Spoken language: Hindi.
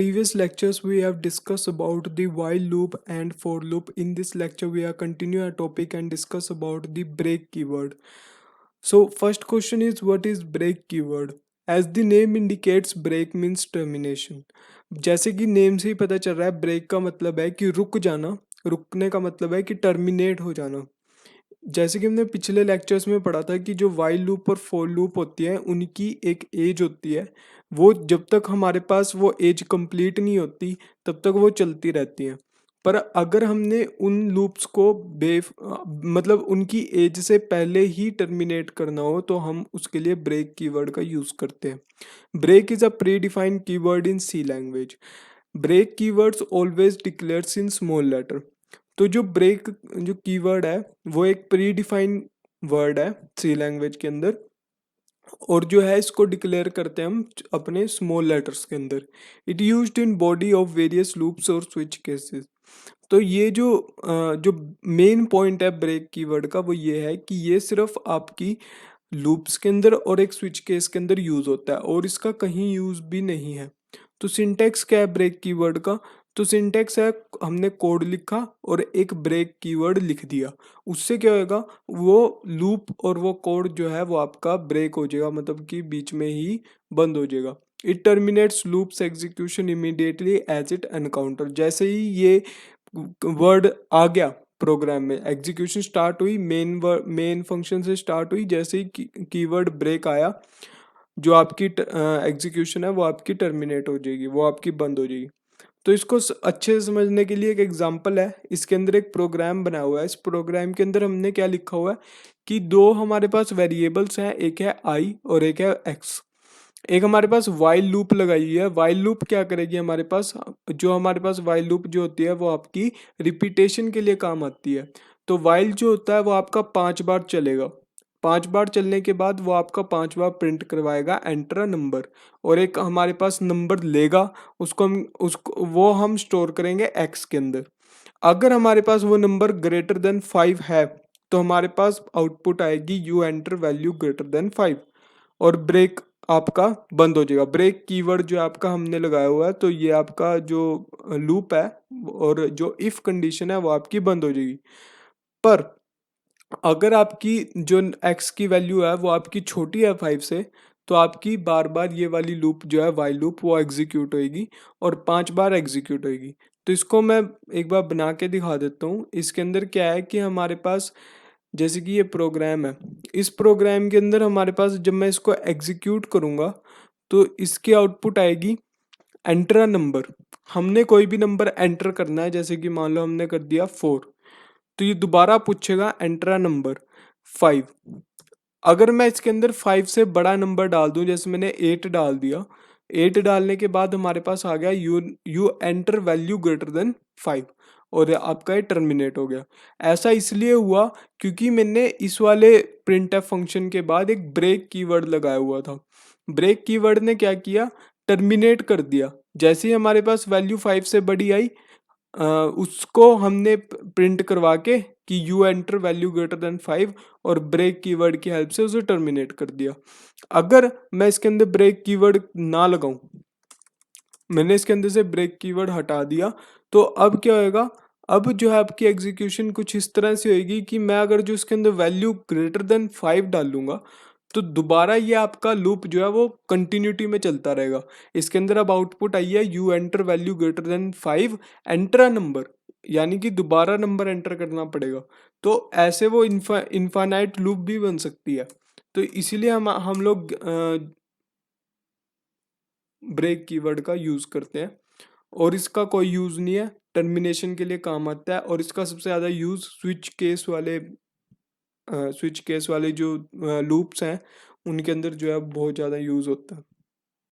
Previous lectures we have discussed about the while loop and for loop. In this lecture we are continue our topic and discuss about the break keyword. So first question is, what is break keyword? As the name indicates, break means termination. जैसे कि नेम से ही पता चल रहा है, ब्रेक का मतलब है कि रुक जाना, रुकने का मतलब है कि टर्मिनेट हो जाना। जैसे कि हमने पिछले लेक्चर्स में पढ़ा था कि जो वाइल लूप और फॉर लूप होती है उनकी एक एज होती है, वो जब तक हमारे पास वो एज कंप्लीट नहीं होती तब तक वो चलती रहती हैं। पर अगर हमने उन लूप्स को मतलब उनकी एज से पहले ही टर्मिनेट करना हो तो हम उसके लिए ब्रेक कीवर्ड का यूज़ करते हैं। Break is a predefined keyword in C language. Break keywords always declares in small letter. तो जो ब्रेक जो कीवर्ड है वो एक प्री डिफाइंड वर्ड है सी लैंग्वेज के अंदर, और जो है इसको डिक्लेयर करते हैं हम अपने स्मॉल लेटर्स के अंदर। It used in body of various loops और स्विच केसेस। तो ये जो मेन पॉइंट है ब्रेक कीवर्ड का वो ये है कि ये सिर्फ आपकी लूप्स के अंदर और एक स्विच केस के अंदर यूज होता है और इसका कहीं यूज भी नहीं है। तो सिंटेक्स क्या है ब्रेक कीवर्ड का? तो सिंटेक्स है, हमने कोड लिखा और एक ब्रेक कीवर्ड लिख दिया, उससे क्या होगा, वो लूप और वो कोड जो है वो आपका ब्रेक हो जाएगा, मतलब कि बीच में ही बंद हो जाएगा। It terminates loops execution immediately as it encounter. जैसे ही ये वर्ड आ गया प्रोग्राम में, एग्जीक्यूशन स्टार्ट हुई, मेन फंक्शन से स्टार्ट हुई, जैसे ही कीवर्ड ब्रेक आया, जो आपकी एग्जीक्यूशन है वो आपकी टर्मिनेट हो जाएगी, वो आपकी बंद हो जाएगी। तो इसको अच्छे से समझने के लिए एक एग्जांपल है। इसके अंदर एक प्रोग्राम बना हुआ है। इस प्रोग्राम के अंदर हमने क्या लिखा हुआ है कि दो हमारे पास वेरिएबल्स हैं, एक है आई और एक है एक्स। एक हमारे पास वाइल लूप लगाई हुई है। वाइल लूप क्या करेगी, हमारे पास वाइल लूप जो होती है वो आपकी रिपीटेशन के लिए काम आती है। तो वाइल जो होता है वो आपका 5 बार चलेगा। 5 बार चलने के बाद वो आपका 5 बार प्रिंट करवाएगा एंटर अ नंबर, और एक हमारे पास नंबर लेगा, वो हम स्टोर करेंगे एक्स के अंदर। अगर हमारे पास वो नंबर ग्रेटर देन 5 है तो हमारे पास आउटपुट आएगी you enter value greater than 5, और ब्रेक आपका बंद हो जाएगा। ब्रेक कीवर्ड जो आपका हमने लगाया हुआ है, तो ये आपका जो लूप है और जो इफ कंडीशन है वो आपकी बंद हो जाएगी। पर अगर आपकी जो एक्स की वैल्यू है वो आपकी छोटी है 5 से, तो आपकी बार बार ये वाली लूप जो है वाइल लूप वो एग्जीक्यूट होएगी और 5 बार एग्जीक्यूट होएगी। तो इसको मैं एक बार बना के दिखा देता हूँ। इसके अंदर क्या है कि हमारे पास, जैसे कि ये प्रोग्राम है, इस प्रोग्राम के अंदर हमारे पास जब मैं इसको एग्जीक्यूट करूँगा तो इसकी आउटपुट आएगी एंटर अ नंबर। हमने कोई भी नंबर एंटर करना है, जैसे कि मान लो हमने कर दिया 4, तो ये दोबारा पूछेगा एंटर अ नंबर 5। अगर मैं इसके अंदर 5 से बड़ा नंबर डाल दूं, जैसे मैंने 8 डाल दिया, 8 डालने के बाद हमारे पास आ गया you you enter value greater than 5, और आपका ये टर्मिनेट हो गया। ऐसा इसलिए हुआ क्योंकि मैंने इस वाले प्रिंटफ फंक्शन के बाद एक ब्रेक कीवर्ड लगाया हुआ था। ब्रेक कीवर्ड ने क्या किया, टर्मिनेट कर दिया। जैसे ही हमारे पास वैल्यू 5 से बड़ी आई, उसको हमने प्रिंट करवा के कि you enter value greater than 5, और ब्रेक कीवर्ड की हेल्प से उसे टर्मिनेट कर दिया। अगर मैं इसके अंदर ब्रेक कीवर्ड ना लगाऊं, मैंने इसके अंदर से ब्रेक कीवर्ड हटा दिया, तो अब क्या होएगा, अब जो है आपकी एग्जीक्यूशन कुछ इस तरह से होएगी कि मैं अगर जो इसके अंदर वैल्यू ग्रेटर देन 5 डालूंगा तो दोबारा ये आपका लूप जो है वो कंटिन्यूटी में चलता रहेगा। इसके अंदर अब आउटपुट आई है you enter value greater than 5 enter a number, यानी कि दोबारा नंबर एंटर करना पड़ेगा। तो ऐसे वो इनफाइनाइट लूप भी बन सकती है। तो इसीलिए हम लोग ब्रेक कीवर्ड का यूज करते हैं, और इसका कोई यूज नहीं है, टर्मिनेशन के लिए काम आता है। और इसका सबसे ज्यादा यूज स्विच केस वाले जो लूप्स हैं उनके अंदर जो है बहुत ज्यादा यूज होता है।